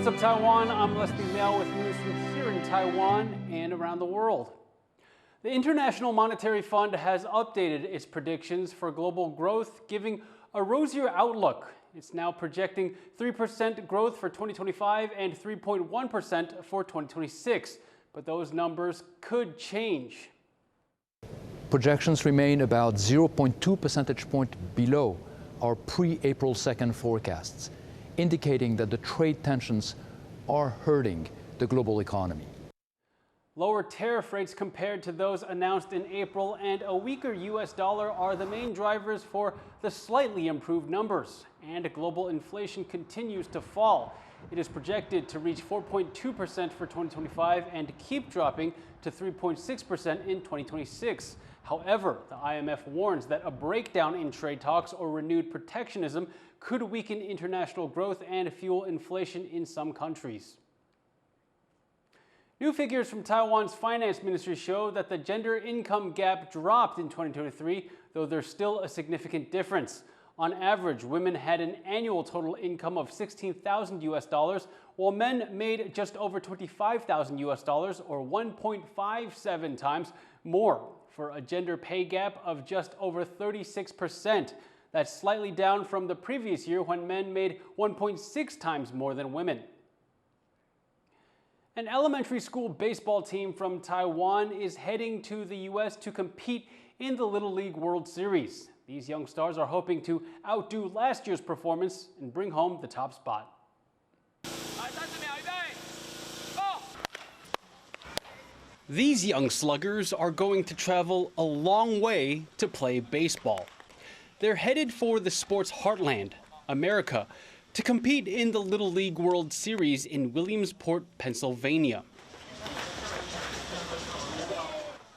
What's up, Taiwan? I'm Liao with news from here in Taiwan and around the world. The International Monetary Fund has updated its predictions for global growth, giving a rosier outlook. It's now projecting 3% growth for 2025 and 3.1% for 2026. But those numbers could change. Projections remain about 0.2 percentage point below our pre-April 2nd forecasts, indicating that the trade tensions are hurting the global economy. Lower tariff rates compared to those announced in April and a weaker U.S. dollar are the main drivers for the slightly improved numbers. And global inflation continues to fall. It is projected to reach 4.2% for 2025 and keep dropping to 3.6% in 2026. However, the IMF warns that a breakdown in trade talks or renewed protectionism could weaken international growth and fuel inflation in some countries. New figures from Taiwan's finance ministry show that the gender income gap dropped in 2023, though there's still a significant difference. On average, women had an annual total income of $16,000, while men made just over $25,000, or 1.57 times more, for a gender pay gap of just over 36%. That's slightly down from the previous year when men made 1.6 times more than women. An elementary school baseball team from Taiwan is heading to the U.S. to compete in the Little League World Series. These young stars are hoping to outdo last year's performance and bring home the top spot. These young sluggers are going to travel a long way to play baseball. They're headed for the sport's heartland, America, to compete in the Little League World Series in Williamsport, Pennsylvania.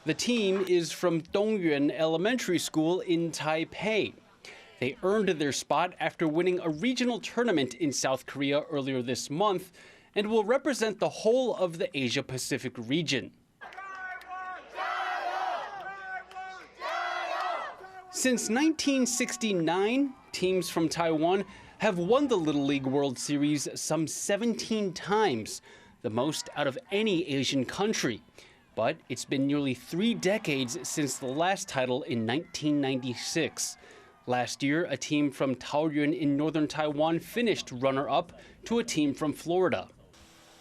The team is from Dongyuan Elementary School in Taipei. They earned their spot after winning a regional tournament in South Korea earlier this month and will represent the whole of the Asia-Pacific region. Since 1969, teams from Taiwan have won the Little League World Series some 17 times, the most out of any Asian country. But it's been nearly 3 decades since the last title in 1996. Last year, a team from Taoyuan in northern Taiwan finished runner-up to a team from Florida.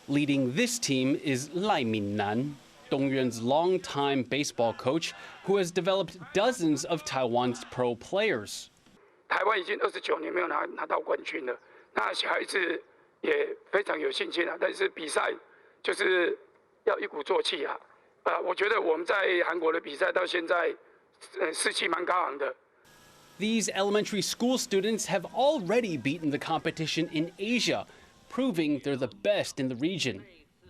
Leading this team is Lai Minnan, Dongyuan's longtime baseball coach, who has developed dozens of Taiwan's pro players. 台湾已经29年没有拿到冠军了，那小孩子也非常有信心啊。但是比赛就是要一鼓作气啊。我觉得我们在韩国的比赛到现在，士气蛮高昂的。 These elementary school students have already beaten the competition in Asia, proving they're the best in the region.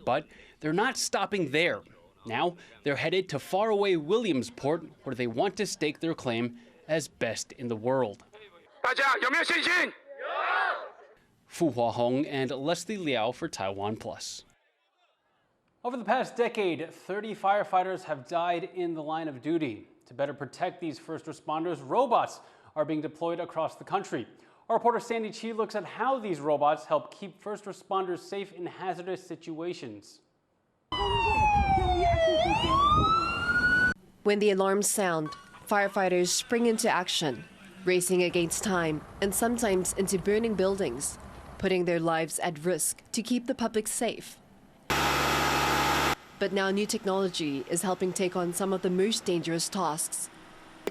But they're not stopping there. Now they're headed to faraway Williamsport, where they want to stake their claim as best in the world. 大家有没有信心？有。 Fu Huahong and Leslie Liao for TaiwanPlus. Over the past decade, 30 firefighters have died in the line of duty. To better protect these first responders, robots are being deployed across the country. Our reporter Sandy Chi looks at how these robots help keep first responders safe in hazardous situations. When the alarms sound, firefighters spring into action, racing against time and sometimes into burning buildings, putting their lives at risk to keep the public safe. But now new technology is helping take on some of the most dangerous tasks.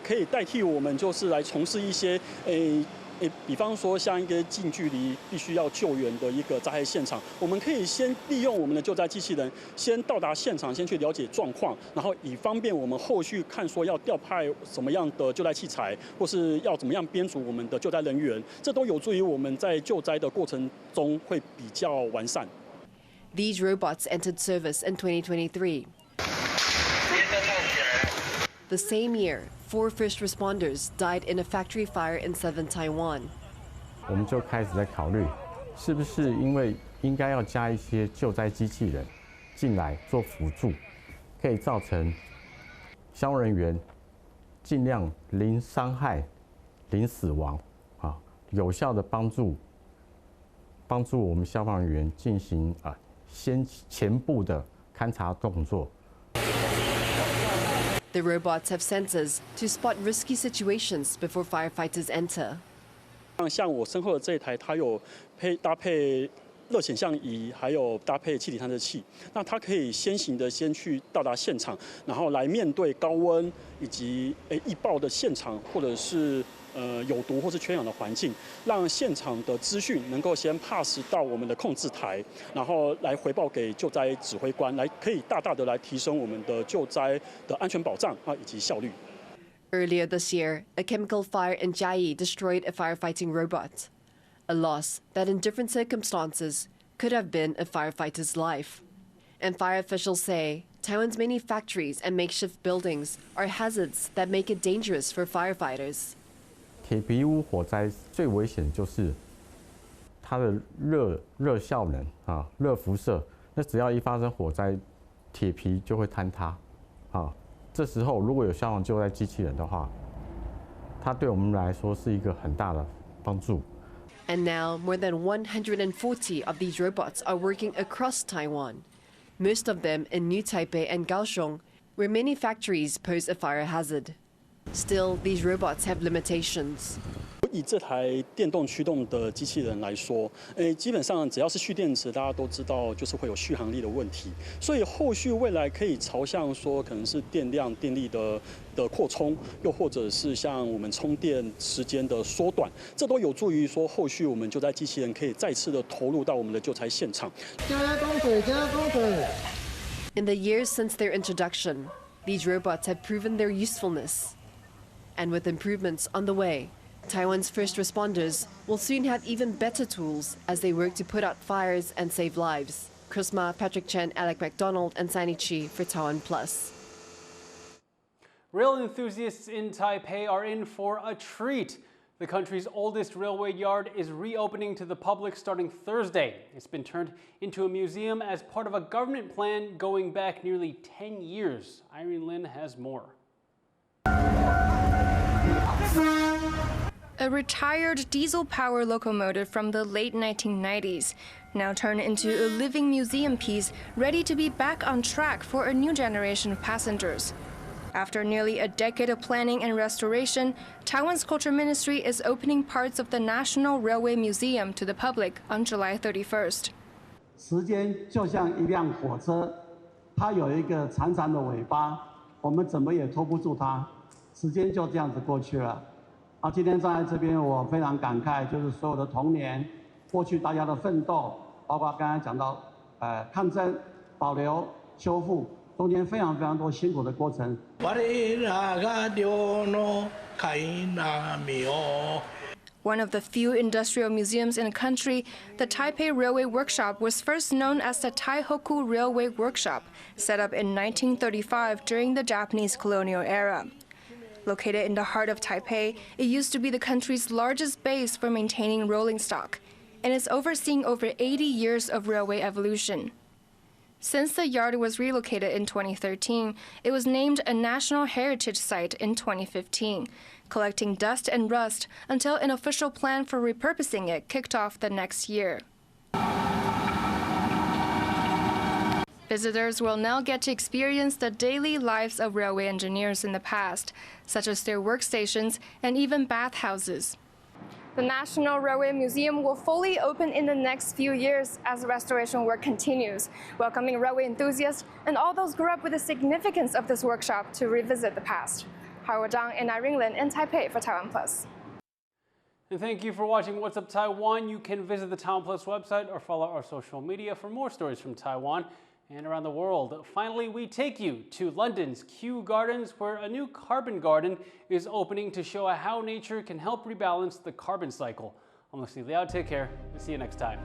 可以代替我们就是来从事一些比方说像一个近距离必须要救援的一个灾害现场，我们可以先利用我们的救灾机器人，先到达现场，先去了解状况，然后以方便我们后续看说要调派什么样的救灾器材，或是要怎么样编组我们的救灾人员，这都有助于我们在救灾的过程中会比较完善。These robots entered service in 2023. The same year, 4 first responders died in a factory fire in southern Taiwan. 我们就开始在考虑，是不是因为应该要加一些救灾机器人进来做辅助，可以造成消防人员尽量零伤害、零死亡，有效的帮助帮助我们消防员进行前步的勘察动作。The robots have sensors to spot risky situations before firefighters enter. 像我身后的这一台，它有搭配热显像仪，还有搭配气体探测器。那它可以先行的先去到达现场，然后来面对高温以及易爆的现场，或者是有毒或是缺氧的环境，让现场的资讯能够先 pass 到我们的控制台，然后来回报给救灾指挥官，可以大大的来提升我们的救灾的安全保障以及效率。Earlier this year, a chemical fire in Chiayi destroyed a firefighting robot, a loss that in different circumstances could have been a firefighter's life. And fire officials say Taiwan's many factories and makeshift buildings are hazards that make it dangerous for firefighters. 铁皮屋火灾最危险就是它的热效能热辐射，那只要一发生火灾，铁皮就会坍塌这时候如果有消防救灾机器人的话，它对我们来说是一个很大的帮助。And now, more than 140 of these robots are working across Taiwan, most of them in New Taipei and Kaohsiung, where many factories pose a fire hazard. Still, these robots have limitations. 以这台电动驱动的机器人来说，基本上只要是蓄电池，大家都知道就是会有续航力的问题，所以后续未来可以朝向说可能是电量、电力的扩充，又或者是像我们充电时间的缩短，这都有助于说后续我们救灾机器人可以再次的投入到我们的救灾现场。In the years since their introduction, these robots have proven their usefulness. And with improvements on the way, Taiwan's first responders will soon have even better tools as they work to put out fires and save lives. Chris Ma, Patrick Chen, Alec MacDonald, and Sunny Chi for TaiwanPlus. Rail enthusiasts in Taipei are in for a treat. The country's oldest railway yard is reopening to the public starting Thursday. It's been turned into a museum as part of a government plan going back nearly 10 years. Irene Lin has more. A retired diesel power locomotive from the late 1990s, now turned into a living museum piece ready to be back on track for a new generation of passengers. After nearly a decade of planning and restoration, Taiwan's Culture Ministry is opening parts of the National Railway Museum to the public on July 31st. 时间就像一辆火车，它有一个长长的尾巴，我们怎么也拖不住它，时间就这样子过去了。今天站在这边，我非常感慨，就是所有的童年，过去大家的奋斗，包括刚才讲到，抗争、保留、修复，中间非常非常多辛苦的过程。One of the few industrial museums in the country, the Taipei Railway Workshop was first known as the Taihoku Railway Workshop, set up in 1935 during the Japanese colonial era. Located in the heart of Taipei, it used to be the country's largest base for maintaining rolling stock, and it's overseeing over 80 years of railway evolution. Since the yard was relocated in 2013, it was named a National Heritage Site in 2015, collecting dust and rust until an official plan for repurposing it kicked off the next year. Visitors will now get to experience the daily lives of railway engineers in the past, such as their workstations and even bathhouses. The National Railway Museum will fully open in the next few years as restoration work continues, welcoming railway enthusiasts and all those who grew up with the significance of this workshop to revisit the past. Howard Zhang and Irene Lin in Taipei for TaiwanPlus. And thank you for watching What's Up Taiwan. You can visit the TaiwanPlus website or follow our social media for more stories from Taiwan and around the world. Finally, we take you to London's Kew Gardens, where a new carbon garden is opening to show how nature can help rebalance the carbon cycle. I'm Liao. Take care. See you next time.